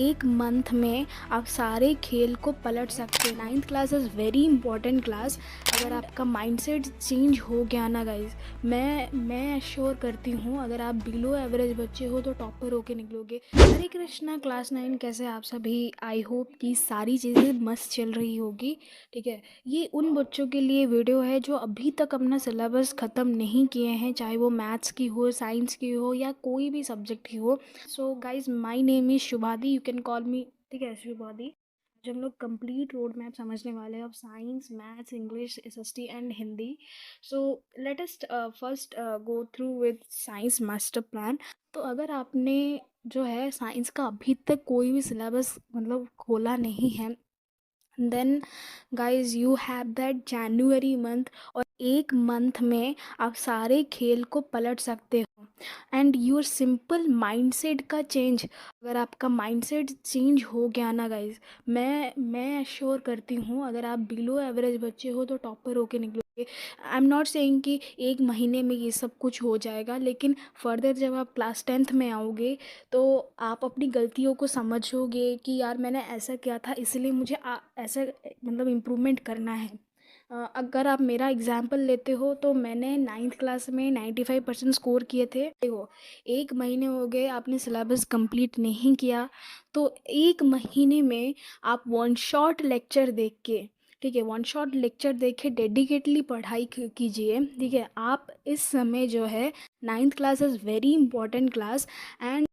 एक मंथ में आप सारे खेल को पलट सकते हैं। 9th class is very important class. अगर आपका माइंडसेट चेंज हो गया ना गाइज, मैं एश्योर करती हूँ अगर आप बिलो एवरेज बच्चे हो तो टॉपर होके निकलोगे। हरे कृष्णा क्लास 9 कैसे आप सभी, आई होप कि सारी चीज़ें मस्त चल रही होगी। ठीक है, ये उन बच्चों के लिए वीडियो है जो अभी तक अपना सिलेबस ख़त्म नहीं किए हैं, चाहे वो मैथ्स की हो, साइंस की हो या कोई भी सब्जेक्ट की हो। So guys, my name is Shubhadi, you can call me. ठीक है, शुभादी। जब हम लोग कंप्लीट रोड मैप समझने वाले हैं of science, maths, English, SST and Hindi. So let us first go through with science master plan. तो अगर आपने जो है साइंस का अभी तक कोई भी सिलेबस मतलब खोला नहीं है, then guys you have that January month, और एक मंथ में आप सारे खेल को पलट सकते हो। एंड योर सिंपल माइंडसेट का चेंज, अगर आपका माइंडसेट चेंज हो गया ना गाइज, मैं एश्योर करती हूँ अगर आप बिलो एवरेज बच्चे हो तो टॉपर होके निकलोगे। आई एम नॉट सेइंग कि एक महीने में ये सब कुछ हो जाएगा, लेकिन फर्दर जब आप क्लास 10th में आओगे तो आप अपनी गलतियों को समझोगे कि यार मैंने ऐसा किया था, इसलिए मुझे ऐसा मतलब इम्प्रूवमेंट करना है। अगर आप मेरा एग्जाम्पल लेते हो तो मैंने 9th क्लास में 95% स्कोर किए थे। देखो, एक महीने हो गए आपने सिलेबस कंप्लीट नहीं किया, तो एक महीने में आप वन शॉट लेक्चर देख के, ठीक है, वन शॉट लेक्चर देख के डेडिकेटली पढ़ाई कीजिए। ठीक है, आप इस समय जो है 9th class is very important class and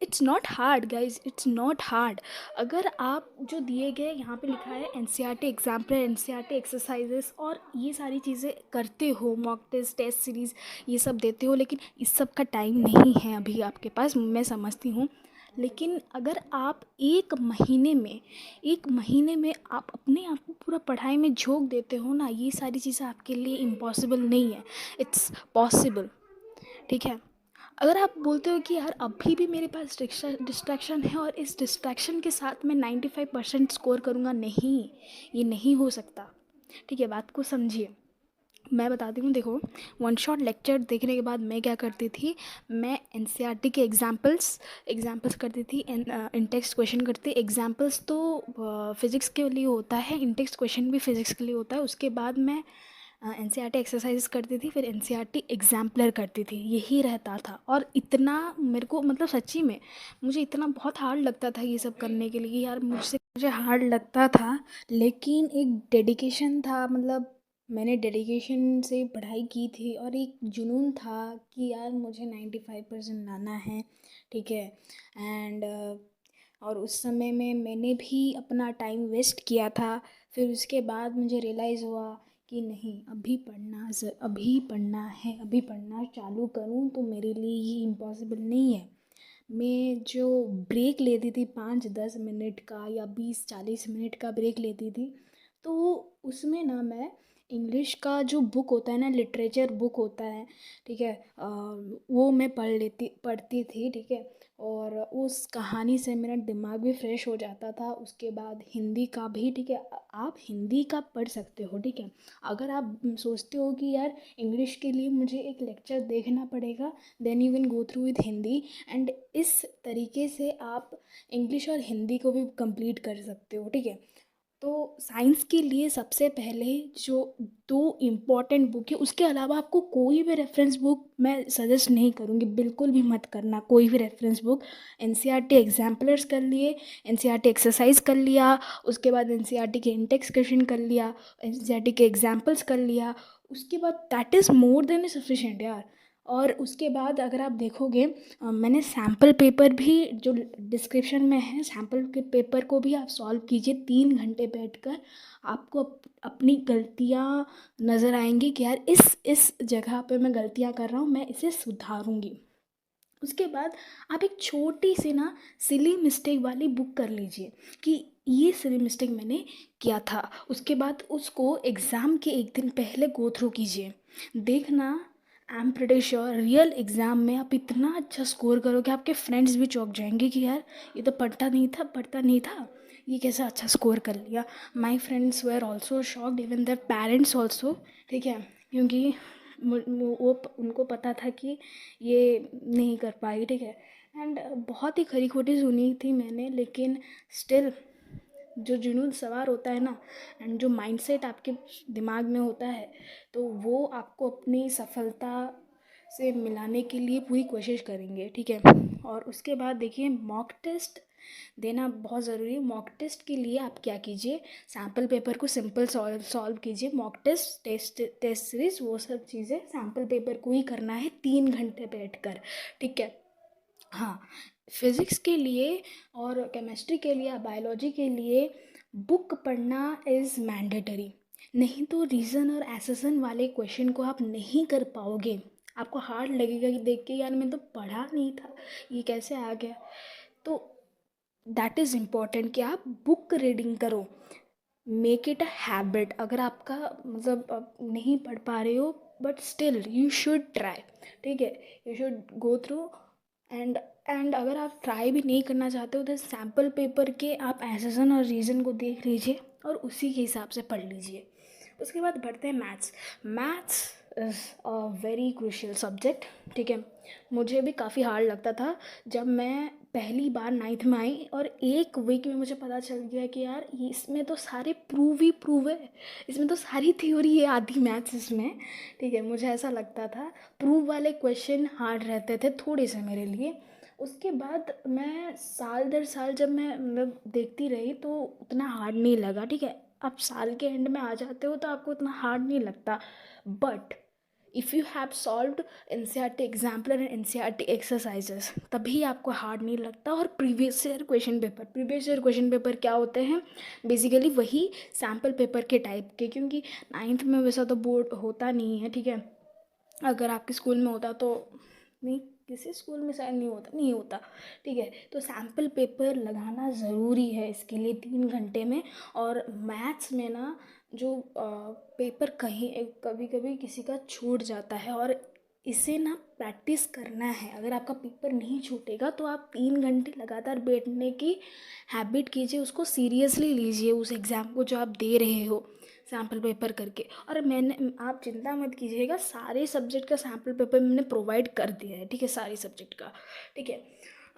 it's not hard guys, it's not hard. अगर आप जो दिए गए यहाँ पे लिखा है एनसीईआरटी एग्जाम्पलर, एनसीईआरटी एक्सरसाइजेस और ये सारी चीज़ें करते हो, मॉक टेस्ट, टेस्ट सीरीज़ ये सब देते हो, लेकिन इस सब का टाइम नहीं है अभी आपके पास, मैं समझती हूँ। लेकिन अगर आप एक महीने में आप अपने आप को पूरा पढ़ाई में झोंक देते हो ना, ये सारी चीज़ें आपके लिए इम्पॉसिबल नहीं है, इट्स पॉसिबल। ठीक है, अगर आप बोलते हो कि यार अभी भी मेरे पास डिस्ट्रैक्शन है और इस डिस्ट्रैक्शन के साथ मैं 95% स्कोर करूँगा, नहीं, ये नहीं हो सकता। ठीक है, बात को समझिए, मैं बताती हूँ। देखो, वन शॉट लेक्चर देखने के बाद मैं क्या करती थी, मैं एनसीईआरटी के एग्जाम्पल्स करती थी, इन टेक्स्ट क्वेश्चन करती। एग्जाम्पल्स तो फिज़िक्स के लिए होता है, इन टेक्स्ट क्वेश्चन भी फिज़िक्स के लिए होता है। उसके बाद मैं एनसीईआरटी एक्सरसाइज करती थी, फिर एनसीईआरटी एग्जाम्पलर करती थी, यही रहता था। और इतना मेरे को मतलब सच्ची में मुझे इतना बहुत हार्ड लगता था ये सब करने के लिए, यार मुझे हार्ड लगता था, लेकिन एक डेडिकेशन था। मतलब मैंने डेडिकेशन से पढ़ाई की थी और एक जुनून था कि यार मुझे 95% लाना है। ठीक है, एंड और उस समय में मैंने भी अपना टाइम वेस्ट किया था। फिर उसके बाद मुझे रियलाइज़ हुआ कि नहीं, अभी पढ़ना है, अभी पढ़ना चालू करूँ तो मेरे लिए ये इम्पॉसिबल नहीं है। मैं जो ब्रेक लेती थी 5-10 मिनट का या 20-40 मिनट का ब्रेक लेती थी, तो उसमें ना मैं इंग्लिश का जो बुक होता है ना, लिटरेचर बुक होता है, ठीक है, वो मैं पढ़ती थी। ठीक है, और उस कहानी से मेरा दिमाग भी फ्रेश हो जाता था। उसके बाद हिंदी का भी, ठीक है, आप हिंदी का पढ़ सकते हो। ठीक है, अगर आप सोचते हो कि यार इंग्लिश के लिए मुझे एक लेक्चर देखना पड़ेगा, then you can go through with Hindi, and इस तरीके से आप इंग्लिश और हिंदी को भी कंप्लीट कर सकते हो। ठीक है, तो साइंस के लिए सबसे पहले जो दो इम्पॉर्टेंट बुक है, उसके अलावा आपको कोई भी रेफरेंस बुक मैं सजेस्ट नहीं करूँगी, बिल्कुल भी मत करना कोई भी रेफरेंस बुक। एनसीईआरटी एग्जाम्पलर्स कर लिए, एनसीईआरटी एक्सरसाइज कर लिया, उसके बाद एनसीईआरटी के इंटेक्स क्वेश्चन कर लिया, एनसीईआरटी के एग्जाम्पल्स कर लिया, उसके बाद that is more than sufficient यार। और उसके बाद अगर आप देखोगे, मैंने सैम्पल पेपर भी जो डिस्क्रिप्शन में है, सैम्पल के पेपर को भी आप सॉल्व कीजिए 3 घंटे बैठकर। आपको अपनी गलतियाँ नज़र आएंगी कि यार इस जगह पे मैं गलतियाँ कर रहा हूँ, मैं इसे सुधारूँगी। उसके बाद आप एक छोटी सी ना सिली मिस्टेक वाली बुक कर लीजिए कि ये सिली मिस्टेक मैंने किया था। उसके बाद उसको एग्ज़ाम के एक दिन पहले गो थ्रू कीजिए, देखना, I am pretty sure real exam में आप इतना अच्छा स्कोर करोगे, आपके फ्रेंड्स भी चौंक जाएंगे कि यार ये तो पढ़ता नहीं था, ये कैसा अच्छा स्कोर कर लिया। My friends were also shocked, even their parents also. ठीक है, क्योंकि उनको पता था कि ये नहीं कर पाएगी। ठीक है, एंड बहुत ही खरी खोटी सुनी थी मैंने, लेकिन स्टिल जो जुनून सवार होता है ना, एंड जो माइंडसेट आपके दिमाग में होता है, तो वो आपको अपनी सफलता से मिलाने के लिए पूरी कोशिश करेंगे, ठीक है। और उसके बाद देखिए, मॉक टेस्ट देना बहुत ज़रूरी है। मॉक टेस्ट के लिए आप क्या कीजिए, सैम्पल पेपर को सिंपल सॉल्व कीजिए। मॉक टेस्ट, टेस्ट सीरीज, वो सब चीज़ें सैम्पल पेपर को ही करना है 3 घंटे बैठ कर, ठीक है। हाँ, फिज़िक्स के लिए और केमिस्ट्री के लिए, बायोलॉजी के लिए बुक पढ़ना इज़ मैंडेटरी। नहीं तो रीज़न और एसेसन वाले क्वेश्चन को आप नहीं कर पाओगे। आपको हार्ड लगेगा कि देख के, यार मैं तो पढ़ा नहीं था, ये कैसे आ गया। तो दैट इज़ इम्पॉर्टेंट कि आप बुक रीडिंग करो, मेक इट अ हैबिट। अगर आपका मतलब आप नहीं पढ़ पा रहे हो, but still you should try, ठीक है। You should go through, and अगर आप ट्राई भी नहीं करना चाहते हो तो सैम्पल पेपर के आप एसेसन और रीज़न को देख लीजिए और उसी के हिसाब से पढ़ लीजिए। उसके बाद बढ़ते हैं maths. Maths is a very crucial subject, ठीक है। मुझे भी काफ़ी हार्ड लगता था जब मैं पहली बार 9th में आई, और एक वीक में मुझे पता चल गया कि यार इसमें तो सारे प्रूव ही प्रूव है, इसमें तो सारी थ्योरी है आधी मैथ्स इसमें, ठीक है। मुझे ऐसा लगता था, प्रूव वाले क्वेश्चन हार्ड रहते थे थोड़े से मेरे लिए। उसके बाद मैं साल दर साल जब मैं मतलब देखती रही तो उतना हार्ड नहीं लगा, ठीक है। आप साल के एंड में आ जाते हो तो आपको उतना हार्ड नहीं लगता, but if you have solved NCERT exemplar and NCERT exercises, तभी आपको हार्ड नहीं लगता। और प्रीवियस ईयर क्वेश्चन पेपर क्या होते हैं, बेसिकली वही सैम्पल पेपर के टाइप के, क्योंकि 9th में वैसा तो बोर्ड होता नहीं है, ठीक है। अगर आपके स्कूल में होता तो, नहीं, किसी स्कूल में शायद नहीं होता, ठीक है। तो सैम्पल पेपर लगाना ज़रूरी है इसके लिए 3 घंटे में। और मैथ्स में ना जो पेपर कहीं कभी कभी किसी का छूट जाता है, और इसे ना प्रैक्टिस करना है। अगर आपका पेपर नहीं छूटेगा तो आप 3 घंटे लगातार बैठने की हैबिट कीजिए, उसको सीरियसली लीजिए, उस एग्ज़ाम को जो आप दे रहे हो सैम्पल पेपर करके। और मैंने, आप चिंता मत कीजिएगा, सारे सब्जेक्ट का सैम्पल पेपर मैंने प्रोवाइड कर दिया है, ठीक है, सारे सब्जेक्ट का, ठीक है।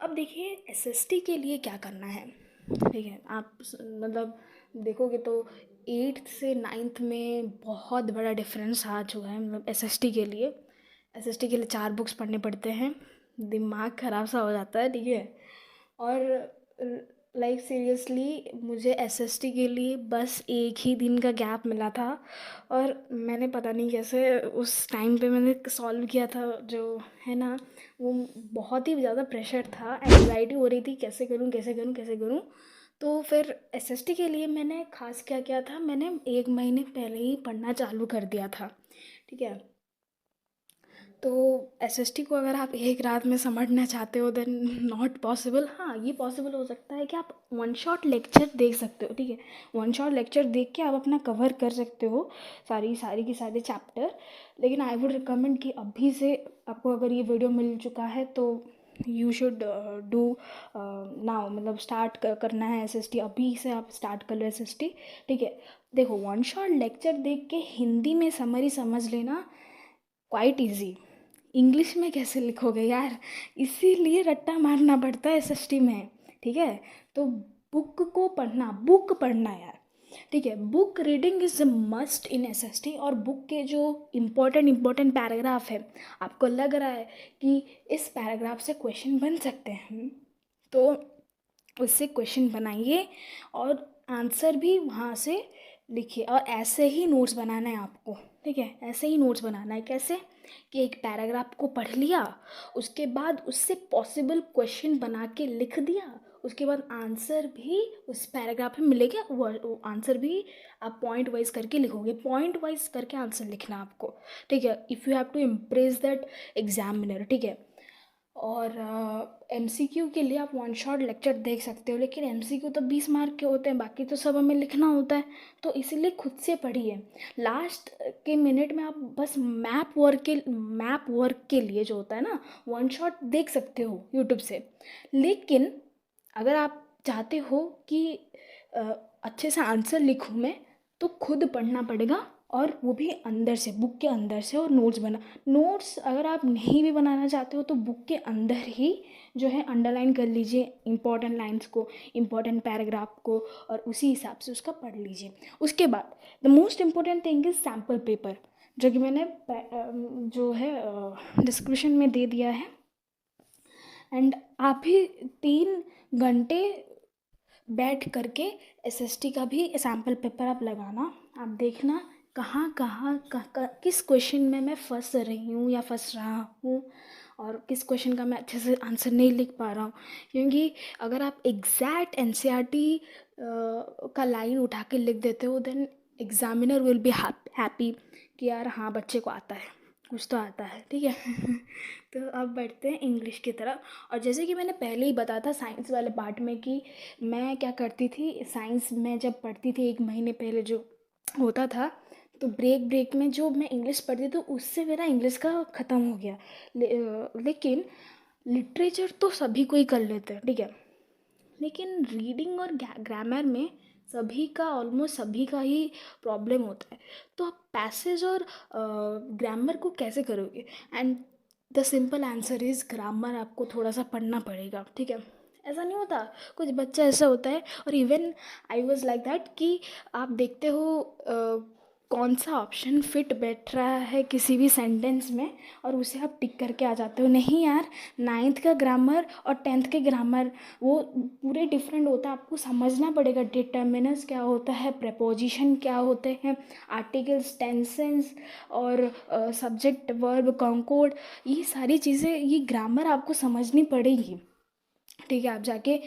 अब देखिए एसएसटी के लिए क्या करना है, ठीक है। आप मतलब देखोगे तो 8th से 9th में बहुत बड़ा डिफरेंस आ चुका है, मतलब एसएसटी के लिए 4 बुक्स पढ़ने पड़ते हैं, दिमाग ख़राब सा हो जाता है, ठीक है। और लाइक सीरियसली मुझे एसएसटी के लिए बस एक ही दिन का गैप मिला था, और मैंने पता नहीं कैसे उस टाइम पे मैंने सॉल्व किया था, जो है ना, वो बहुत ही ज़्यादा प्रेशर था, एंग्जाइटी हो रही थी, कैसे करूँ कैसे करूँ कैसे करूँ। तो फिर एसएसटी के लिए मैंने खास क्या किया था, मैंने 1 महीने पहले ही पढ़ना चालू कर दिया था, ठीक है। तो एसएसटी को अगर आप एक रात में समझना चाहते हो देन नॉट पॉसिबल। हाँ, ये पॉसिबल हो सकता है कि आप वन शॉट लेक्चर देख सकते हो, ठीक है। वन शॉट लेक्चर देख के आप अपना कवर कर सकते हो सारी के सारे चैप्टर। लेकिन आई वुड रिकमेंड कि अभी से, आपको अगर ये वीडियो मिल चुका है तो यू शुड डू नाउ, मतलब स्टार्ट करना है एसएसटी, अभी से आप स्टार्ट कर लो एसएसटी, ठीक है। देखो, वन शॉट लेक्चर देख के हिंदी में समरी समझ लेना क्वाइट ईजी, इंग्लिश में कैसे लिखोगे यार, इसीलिए रट्टा मारना पड़ता है एसएसटी में, ठीक है। तो बुक पढ़ना यार, ठीक है। Book reading is a must in SST. और बुक के जो इम्पोर्टेंट पैराग्राफ है, आपको लग रहा है कि इस पैराग्राफ से क्वेश्चन बन सकते हैं, तो उससे क्वेश्चन बनाइए और आंसर भी वहाँ से लिखिए। और ऐसे ही नोट्स बनाना है आपको, ठीक है। ऐसे ही नोट्स बनाना है, कैसे कि एक पैराग्राफ को पढ़ लिया, उसके बाद उससे पॉसिबल क्वेश्चन बना के लिख दिया, उसके बाद आंसर भी उस पैराग्राफ में मिलेगा, वो आंसर भी आप पॉइंट वाइज करके लिखोगे, पॉइंट वाइज करके आंसर लिखना आपको, ठीक है। If you have to impress that examiner, ठीक है। और एमसीक्यू के लिए आप वन शॉट लेक्चर देख सकते हो, लेकिन एमसीक्यू तो 20 मार्क के होते हैं, बाकी तो सब हमें लिखना होता है, तो इसीलिए खुद से पढ़िए। लास्ट के मिनट में आप बस मैप वर्क के लिए जो होता है ना, वन शॉट देख सकते हो यूट्यूब से। लेकिन अगर आप चाहते हो कि अ, अच्छे से आंसर लिखूँ मैं, तो खुद पढ़ना पड़ेगा और वो भी अंदर से, बुक के अंदर से। और नोट्स अगर आप नहीं भी बनाना चाहते हो तो बुक के अंदर ही जो है अंडरलाइन कर लीजिए इंपॉर्टेंट लाइन्स को, इंपॉर्टेंट पैराग्राफ को, और उसी हिसाब से उसका पढ़ लीजिए। उसके बाद the most important thing is sample paper, जो कि मैंने जो है डिस्क्रिप्शन में दे दिया है। एंड आप भी 3 घंटे बैठ करके एसएसटी का भी सैम्पल पेपर आप लगाना। आप देखना किस क्वेश्चन में मैं फंस रही हूँ या फंस रहा हूँ, और किस क्वेश्चन का मैं अच्छे से आंसर नहीं लिख पा रहा हूँ। क्योंकि अगर आप एग्जैक्ट एनसीईआरटी का लाइन उठा के लिख देते हो, then examiner will be happy कि यार हाँ बच्चे को आता है, कुछ तो आता है, ठीक है। तो अब बढ़ते हैं इंग्लिश की तरफ। और जैसे कि मैंने पहले ही बताया था साइंस वाले पार्ट में कि मैं क्या करती थी, साइंस में जब पढ़ती थी 1 महीने पहले जो होता था, तो ब्रेक में जो मैं इंग्लिश पढ़ती थी उससे मेरा इंग्लिश का ख़त्म हो गया। लेकिन लिटरेचर तो सभी को ही कर लेते हैं, ठीक है, लेकिन रीडिंग और ग्रामर में ऑलमोस्ट सभी का ही प्रॉब्लम होता है। तो आप पैसेज और ग्रामर को कैसे करोगे? And the simple answer is grammar आपको थोड़ा सा पढ़ना पड़ेगा, ठीक है। ऐसा नहीं होता, कुछ बच्चा ऐसा होता है, और even I was like that कि आप देखते हो कौन सा ऑप्शन फिट बैठ रहा है किसी भी सेंटेंस में, और उसे आप टिक करके आ जाते हो। नहीं यार, 9th का ग्रामर और 10th के ग्रामर वो पूरे डिफरेंट होता है। आपको समझना पड़ेगा डिटर्मिनर्स क्या होता है, प्रेपोजिशन क्या होते हैं, आर्टिकल्स, टेंसेस, और सब्जेक्ट, वर्ब, कॉन्कोर्ड, ये सारी चीज़ें, ये ग्रामर आपको समझनी पड़ेगी, ठीक है। आप जाके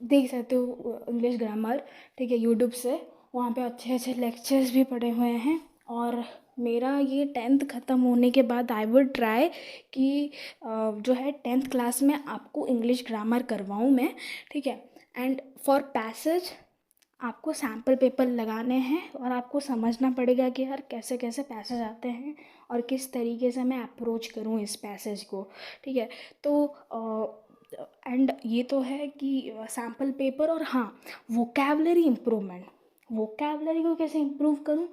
देख सकते हो इंग्लिश ग्रामर, ठीक है, यूट्यूब से, वहाँ पे अच्छे अच्छे लेक्चर्स भी पड़े हुए हैं। और मेरा ये 10th ख़त्म होने के बाद आई वुड ट्राई कि जो है 10th क्लास में आपको इंग्लिश ग्रामर करवाऊँ मैं, ठीक है। एंड फॉर पैसेज आपको सैम्पल पेपर लगाने हैं, और आपको समझना पड़ेगा कि यार कैसे कैसे पैसेज आते हैं और किस तरीके से मैं अप्रोच करूँ इस पैसेज को, ठीक है। तो एंड ये तो है कि सैम्पल पेपर। और हाँ, वोकैबलरी इम्प्रूवमेंट, वोकैबलरी को कैसे इम्प्रूव करूँ?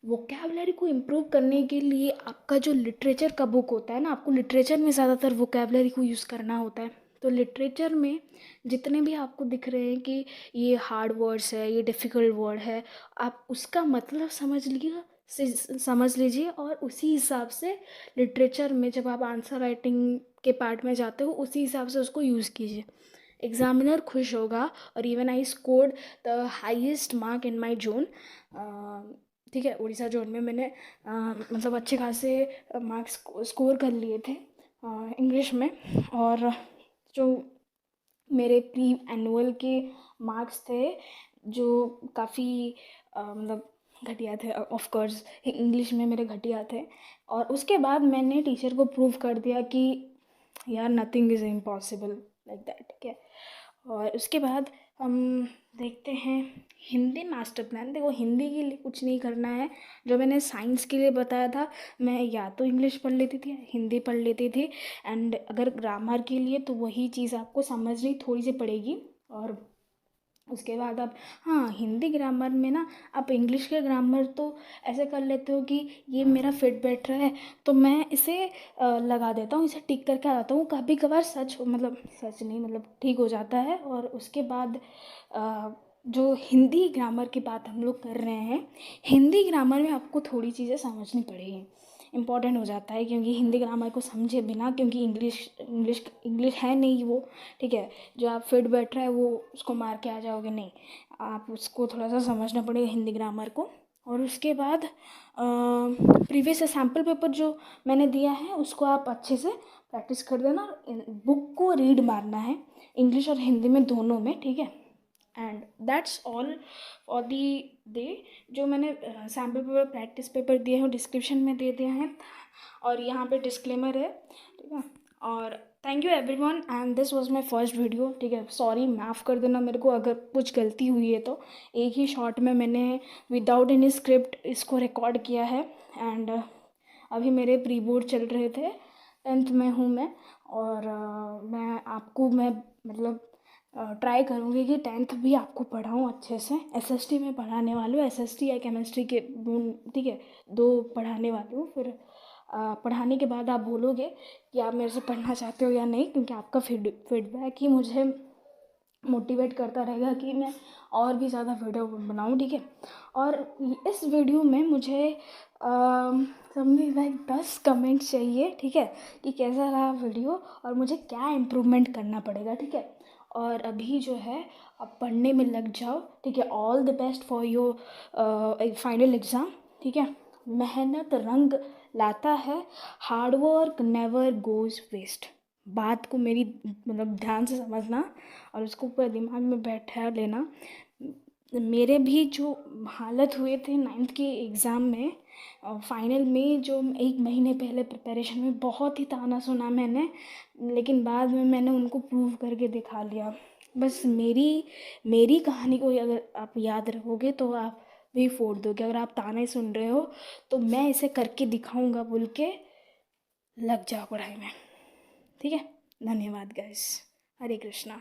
वोकैबलरी को इम्प्रूव करने के लिए आपका जो लिटरेचर का बुक होता है ना, आपको लिटरेचर में ज़्यादातर वोकैबलरी को यूज़ करना होता है। तो लिटरेचर में जितने भी आपको दिख रहे हैं कि ये हार्ड वर्ड्स है, ये डिफ़िकल्ट वर्ड है, आप उसका मतलब समझ लीजिए, और उसी हिसाब से लिटरेचर में जब आप आंसर राइटिंग के पार्ट में जाते हो उसी हिसाब से उसको यूज़ कीजिए। एग्जामिनर खुश होगा। और even I scored the highest mark in my zone, ठीक है, उड़ीसा जोन में मैंने मतलब अच्छे खासे मार्क्स स्कोर कर लिए थे इंग्लिश में। और जो मेरे प्री एनुअल के मार्क्स थे जो काफ़ी मतलब घटिया थे, ऑफ कोर्स इंग्लिश में मेरे घटिया थे। और उसके बाद मैंने टीचर को प्रूव कर दिया कि यार nothing is impossible like that, ठीक है। और उसके बाद हम देखते हैं हिंदी मास्टर प्लान। देखो, हिंदी के लिए कुछ नहीं करना है, जो मैंने साइंस के लिए बताया था, मैं या तो इंग्लिश पढ़ लेती थी, हिंदी पढ़ लेती थी। एंड अगर ग्रामर के लिए तो वही चीज़ आपको समझनी थोड़ी सी पड़ेगी। और उसके बाद आप, हाँ, हिंदी ग्रामर में ना आप इंग्लिश के ग्रामर तो ऐसे कर लेते हो कि ये मेरा फिट बैठ रहा है तो मैं इसे लगा देता हूँ, इसे टिक करके आ जाता हूँ। कभी कभार मतलब सच नहीं, मतलब ठीक हो जाता है। और उसके बाद जो हिंदी ग्रामर की बात हम लोग कर रहे हैं, हिंदी ग्रामर में आपको थोड़ी चीज़ें समझनी पड़ेगी, इम्पॉर्टेंट हो जाता है। क्योंकि हिंदी ग्रामर को समझे बिना, क्योंकि इंग्लिश इंग्लिश इंग्लिश है नहीं वो, ठीक है, जो आप फिट बैठ रहा है वो उसको मार के आ जाओगे, नहीं, आप उसको थोड़ा सा समझना पड़ेगा हिंदी ग्रामर को। और उसके बाद प्रीवियस सैम्पल पेपर जो मैंने दिया है उसको आप अच्छे से प्रैक्टिस कर देना। बुक को रीड मारना है इंग्लिश और हिंदी में, दोनों में, ठीक है। And that's all for the day. जो मैंने सैम्पल पेपर, प्रैक्टिस पेपर दिए हैं वो डिस्क्रिप्शन में दे दिया है, और यहाँ पे डिस्क्लेमर है, ठीक है। और thank you everyone, and this was my first video, ठीक है। सॉरी, माफ़ कर देना मेरे को अगर कुछ गलती हुई है तो। एक ही शॉट में मैंने विदाउट एनी स्क्रिप्ट इसको रिकॉर्ड किया है। एंड अभी मेरे प्री बोर्ड चल रहे थे, 10th में हूँ मैं। और मैं मतलब ट्राई करूँगी कि 10th भी आपको पढ़ाऊँ अच्छे से। एसएसटी में पढ़ाने वाली हूँ, एसएसटी या केमिस्ट्री के ठीक है, 2 पढ़ाने वाली हूँ। फिर पढ़ाने के बाद आप बोलोगे कि आप मेरे से पढ़ना चाहते हो या नहीं, क्योंकि आपका फीडबैक ही मुझे मोटिवेट करता रहेगा कि मैं और भी ज़्यादा वीडियो बनाऊँ, ठीक है। और इस वीडियो में मुझे समथिंग लाइक 10 कमेंट चाहिए, ठीक है, कि कैसा रहा वीडियो और मुझे क्या इम्प्रूवमेंट करना पड़ेगा, ठीक है। और अभी जो है आप पढ़ने में लग जाओ, ठीक है। All the best for your final exam, ठीक है। मेहनत रंग लाता है, hard work never goes waste. बात को मेरी मतलब ध्यान से समझना और उसको पूरा दिमाग में बैठा लेना। मेरे भी जो हालत हुए थे 9th के एग्ज़ाम में, फाइनल में जो 1 महीने पहले प्रिपरेशन में बहुत ही ताना सुना मैंने, लेकिन बाद में मैंने उनको प्रूव करके दिखा लिया। बस मेरी कहानी को अगर आप याद रखोगे तो आप भी फोड़ दोगे। अगर आप ताने सुन रहे हो तो मैं इसे करके दिखाऊंगा बोल के लग जाओ पढ़ाई में, ठीक है। धन्यवाद गाइस। हरे कृष्णा।